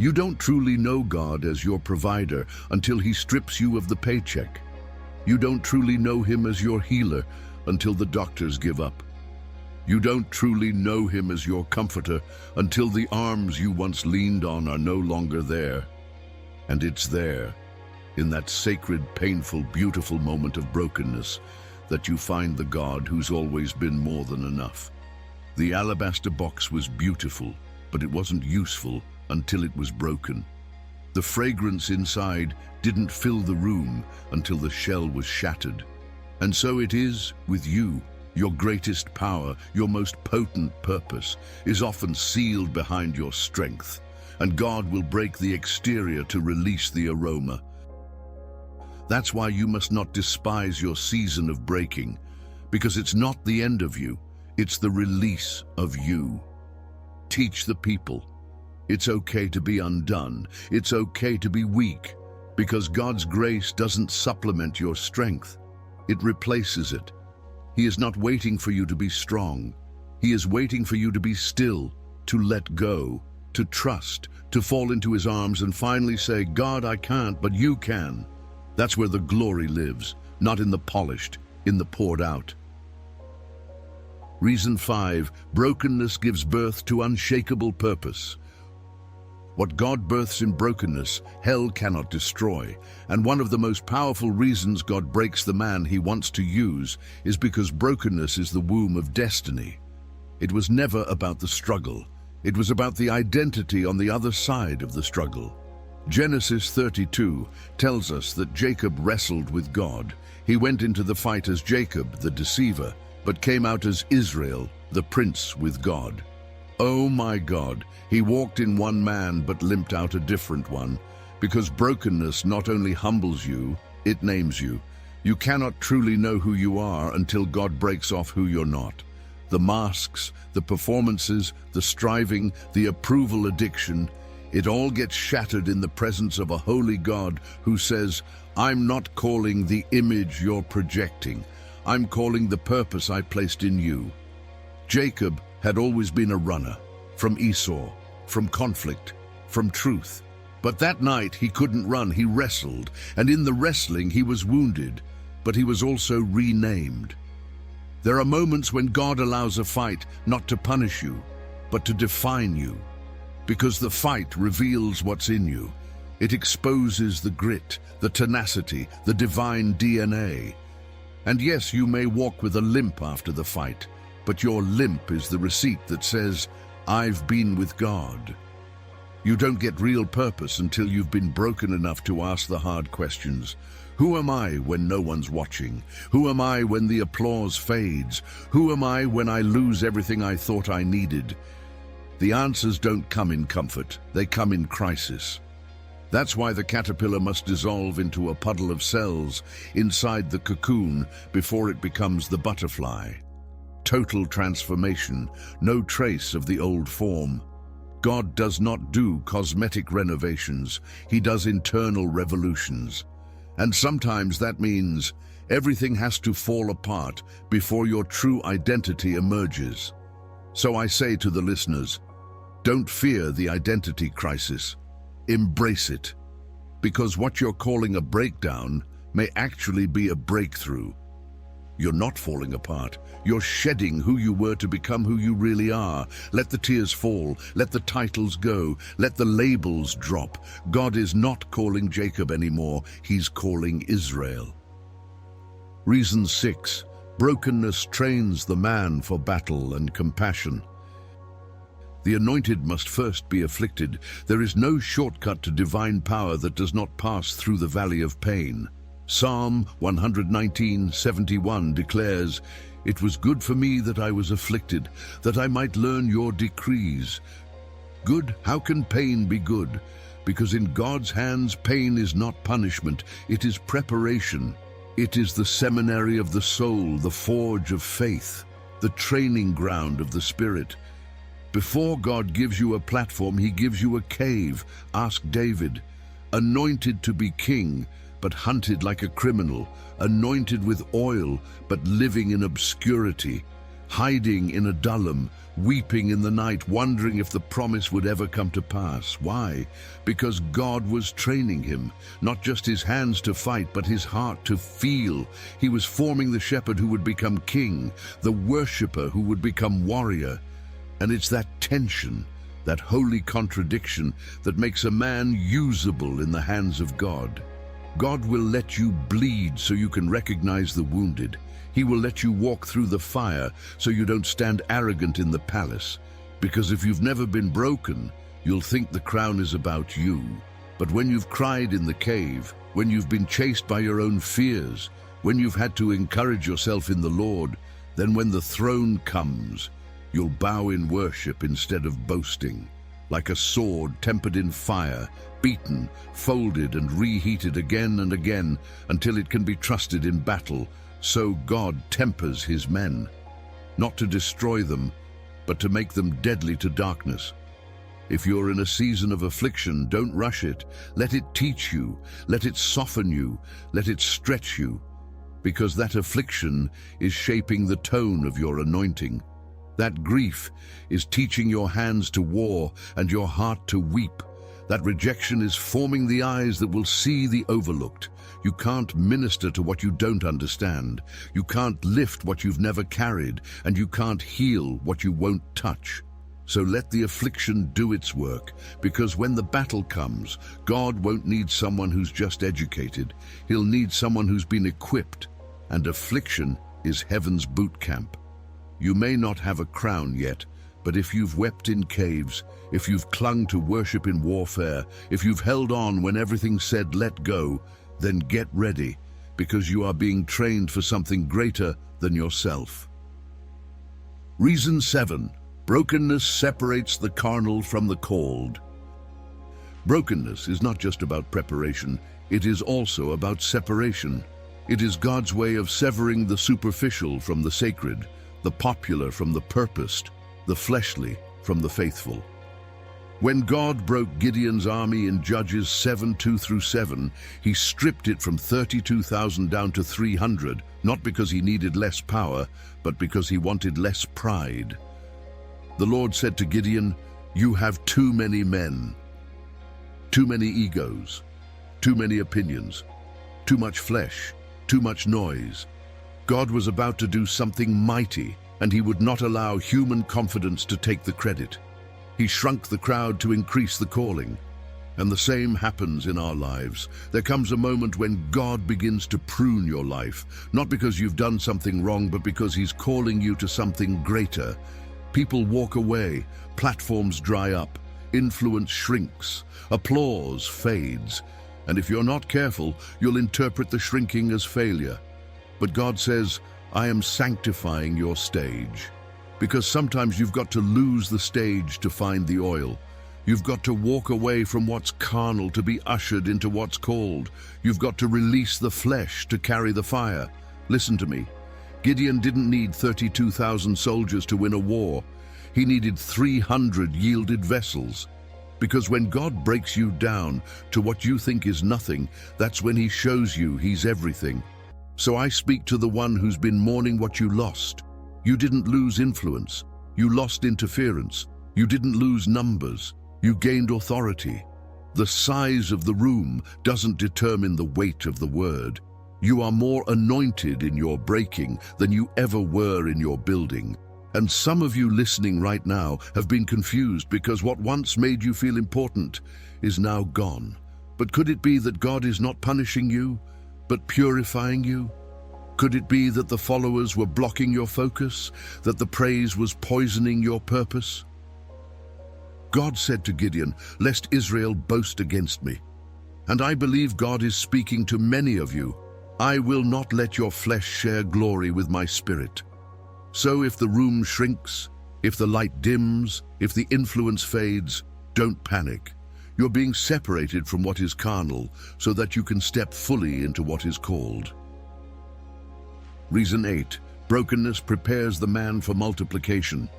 You don't truly know God as your provider until He strips you of the paycheck. You don't truly know Him as your healer until the doctors give up. You don't truly know Him as your comforter until the arms you once leaned on are no longer there. And it's there, in that sacred, painful, beautiful moment of brokenness, that you find the God who's always been more than enough. The alabaster box was beautiful, but it wasn't useful until it was broken. The fragrance inside didn't fill the room until the shell was shattered. And so it is with you. Your greatest power, your most potent purpose, is often sealed behind your strength, and God will break the exterior to release the aroma. That's why you must not despise your season of breaking, because it's not the end of you, it's the release of you. Teach the people. It's okay to be undone. It's okay to be weak, because God's grace doesn't supplement your strength. It replaces it. He is not waiting for you to be strong. He is waiting for you to be still, to let go, to trust, to fall into His arms and finally say, God, I can't, but you can. That's where the glory lives, not in the polished, in the poured out. Reason 5, brokenness gives birth to unshakable purpose. What God births in brokenness, hell cannot destroy. And one of the most powerful reasons God breaks the man He wants to use is because brokenness is the womb of destiny. It was never about the struggle. It was about the identity on the other side of the struggle. Genesis 32 tells us that Jacob wrestled with God. He went into the fight as Jacob, the deceiver, but came out as Israel, the prince with God. Oh my God, he walked in one man but limped out a different one, because brokenness not only humbles you, it names you. You cannot truly know who you are until God breaks off who you're not. The masks, the performances, the striving, the approval addiction, it all gets shattered in the presence of a holy God who says, I'm not calling the image you're projecting. I'm calling the purpose I placed in you. Jacob had always been a runner, from Esau, from conflict, from truth. But that night he couldn't run, he wrestled, and in the wrestling he was wounded, but he was also renamed. There are moments when God allows a fight not to punish you, but to define you. Because the fight reveals what's in you. It exposes the grit, the tenacity, the divine DNA. And yes, you may walk with a limp after the fight, but your limp is the receipt that says, I've been with God. You don't get real purpose until you've been broken enough to ask the hard questions. Who am I when no one's watching? Who am I when the applause fades? Who am I when I lose everything I thought I needed? The answers don't come in comfort, they come in crisis. That's why the caterpillar must dissolve into a puddle of cells inside the cocoon before it becomes the butterfly. Total transformation, no trace of the old form. God does not do cosmetic renovations, He does internal revolutions. And sometimes that means everything has to fall apart before your true identity emerges. So I say to the listeners, don't fear the identity crisis. Embrace it. Because what you're calling a breakdown may actually be a breakthrough. You're not falling apart. You're shedding who you were to become who you really are. Let the tears fall. Let the titles go. Let the labels drop. God is not calling Jacob anymore. He's calling Israel. Reason 6. Brokenness trains the man for battle and compassion. The anointed must first be afflicted. There is no shortcut to divine power that does not pass through the valley of pain. Psalm 119:71 declares, It was good for me that I was afflicted, that I might learn your decrees. Good, how can pain be good? Because in God's hands pain is not punishment, it is preparation. It is the seminary of the soul, the forge of faith, the training ground of the spirit. Before God gives you a platform, He gives you a cave. Ask David. Anointed to be king, but hunted like a criminal. Anointed with oil, but living in obscurity. Hiding in Adullam, weeping in the night, wondering if the promise would ever come to pass. Why? Because God was training him, not just his hands to fight, but his heart to feel. He was forming the shepherd who would become king, the worshipper who would become warrior. And it's that tension, that holy contradiction, that makes a man usable in the hands of God. God will let you bleed so you can recognize the wounded. He will let you walk through the fire so you don't stand arrogant in the palace. Because if you've never been broken, you'll think the crown is about you. But when you've cried in the cave, when you've been chased by your own fears, when you've had to encourage yourself in the Lord, then when the throne comes, you'll bow in worship instead of boasting. Like a sword tempered in fire, beaten, folded and reheated again and again until it can be trusted in battle, so God tempers his men, not to destroy them, but to make them deadly to darkness. If you're in a season of affliction, don't rush it. Let it teach you, let it soften you, let it stretch you, because that affliction is shaping the tone of your anointing. That grief is teaching your hands to war and your heart to weep. That rejection is forming the eyes that will see the overlooked. You can't minister to what you don't understand. You can't lift what you've never carried, and you can't heal what you won't touch. So let the affliction do its work, because when the battle comes, God won't need someone who's just educated. He'll need someone who's been equipped, and affliction is heaven's boot camp. You may not have a crown yet, but if you've wept in caves, if you've clung to worship in warfare, if you've held on when everything said let go, then get ready, because you are being trained for something greater than yourself. Reason 7. Brokenness separates the carnal from the called. Brokenness is not just about preparation, it is also about separation. It is God's way of severing the superficial from the sacred, the popular from the purposed, the fleshly from the faithful. When God broke Gideon's army in Judges 7:2-7, he stripped it from 32,000 down to 300, not because he needed less power, but because he wanted less pride. The Lord said to Gideon, "You have too many men, too many egos, too many opinions, too much flesh, too much noise." God was about to do something mighty, and he would not allow human confidence to take the credit. He shrunk the crowd to increase the calling. And the same happens in our lives. There comes a moment when God begins to prune your life, not because you've done something wrong, but because he's calling you to something greater. People walk away, platforms dry up, influence shrinks, applause fades, and if you're not careful, you'll interpret the shrinking as failure. But God says, "I am sanctifying your stage." Because sometimes you've got to lose the stage to find the oil. You've got to walk away from what's carnal to be ushered into what's called. You've got to release the flesh to carry the fire. Listen to me. Gideon didn't need 32,000 soldiers to win a war. He needed 300 yielded vessels. Because when God breaks you down to what you think is nothing, that's when he shows you he's everything. So I speak to the one who's been mourning what you lost. You didn't lose influence. You lost interference. You didn't lose numbers. You gained authority. The size of the room doesn't determine the weight of the word. You are more anointed in your breaking than you ever were in your building. And some of you listening right now have been confused because what once made you feel important is now gone. But could it be that God is not punishing you, but purifying you? Could it be that the followers were blocking your focus, that the praise was poisoning your purpose? God said to Gideon, "Lest Israel boast against me." And I believe God is speaking to many of you. I will not let your flesh share glory with my spirit. So if the room shrinks, if the light dims, if the influence fades, don't panic. You're being separated from what is carnal so that you can step fully into what is called. Reason 8. Brokenness prepares the man for multiplication.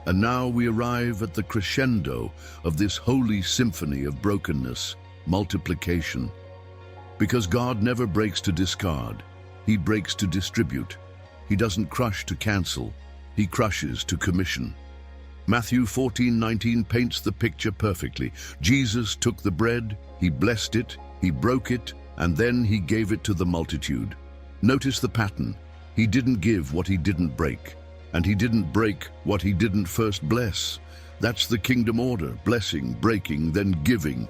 And now we arrive at the crescendo of this holy symphony of brokenness, multiplication. Because God never breaks to discard, he breaks to distribute. He doesn't crush to cancel, he crushes to commission. Matthew 14:19 paints the picture perfectly. Jesus took the bread, he blessed it, he broke it, and then he gave it to the multitude. Notice the pattern. He didn't give what he didn't break, and he didn't break what he didn't first bless. That's the kingdom order: blessing, breaking, then giving.